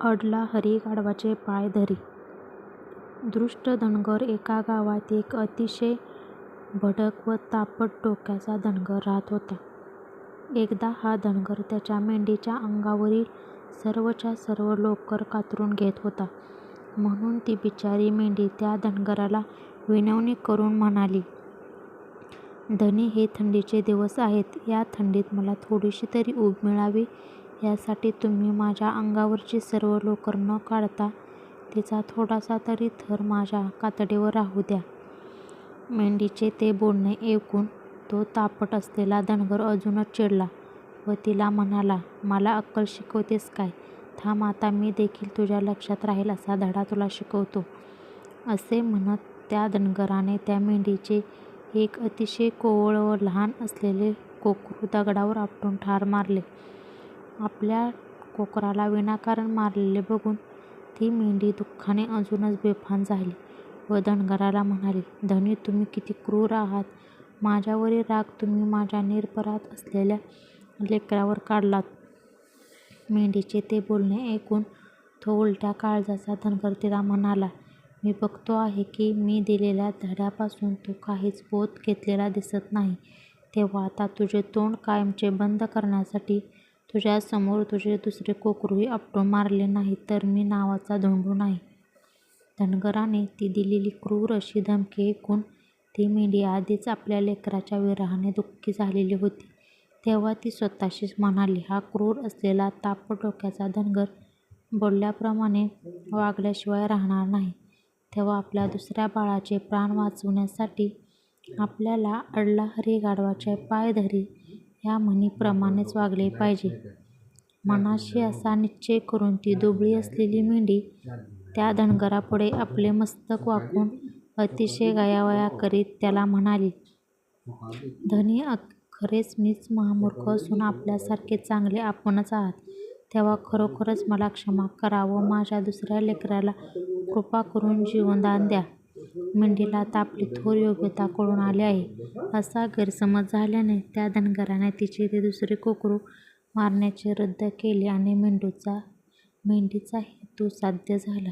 अडला हरी गाढवाचे पाय धरी. दृष्ट धनगर. एका गावात एक अतिशय भडक व तापट डोक्याचा धनगर राहत होता. एकदा हा धनगर त्याच्या मेंढीच्या अंगावरील सर्वच्या सर्व लोकर कातरून घेत होता. म्हणून ती बिचारी मेंढी त्या धनगराला विनवणी करून म्हणाली, "धनी, हे थंडीचे दिवस आहेत. या थंडीत मला थोडीशी तरी ऊब मिळावी यासाठी तुम्ही माझ्या अंगावरची सर्व लोकर न काढता तिचा थोडासा तरी थर माझ्या कातडीवर राहू द्या." मेंढीचे ते बोलणे ऐकून तो तापट असलेला धनगर अजूनच चिडला व तिला म्हणाला, "मला अक्कल शिकवतेस काय? थांब, आता मी देखील तुझ्या लक्षात राहील असा धडा तुला शिकवतो." असे म्हणत त्या धनगराने त्या मेंढीचे एक अतिशय कोवळ व लहान असलेले कोकरू दगडावर आपटून ठार मारले. आपल्या कोकराला विनाकारण मारलेले बघून ती मेंढी दुःखाने अजूनच बेभान झाली व धनगराला म्हणाली, "धनी, तुम्ही किती क्रूर आहात. माझ्यावरील राग तुम्ही माझ्या निरपराध असलेल्या लेकरावर काढलात." मेंढीचे ते बोलणे ऐकून तो उलट्या काळजाचा धनगर तिला म्हणाला, "मी बघतो आहे की मी दिलेल्या धड्यापासून तू काहीच बोध घेतलेला दिसत नाही. तेव्हा आता तुझे तोंड कायमचे बंद करण्यासाठी तुझ्यासमोर तुझे दुसरे कोकरूही आपटून मारले नाही तर मी नावाचा धोंडू नाही." धनगराने ती दिलेली क्रूर अशी धमकी ऐकून ती मेंढी आधीच आपल्या लेकराच्या विरहाने दुःखी झालेली होती. तेव्हा ती स्वतःशीच म्हणाली, "हा क्रूर असलेला तापट डोक्याचा धनगर बोलल्याप्रमाणे वागल्याशिवाय राहणार नाही. तेव्हा आपल्या दुसऱ्या बाळाचे प्राण वाचवण्यासाठी आपल्याला अडला हरी गाढवाचे पाय धरी या म्हणीप्रमाणेच वागले पाहिजे." मनाशी असा निश्चय करून ती दुबळी असलेली मेंढी त्या धनगरापुढे आपले मस्तक वाकवून अतिशय गयावया करीत त्याला म्हणाली, "धनी, खरेच मीच महामूर्ख असून आपल्यासारखे चांगले आपणच आहात. तेव्हा खरोखरच मला क्षमा करा व माझ्या दुसऱ्या लेकराला कृपा करून जीवनदान द्या." मेंढीला आता आपली थोर योग्यता कळून आली आहे असा गैरसमज झाल्याने त्या धनगराने तिचे ते दुसरे कोकरू मारण्याचे रद्द केले आणि मेंढीचा हेतू साध्य झाला.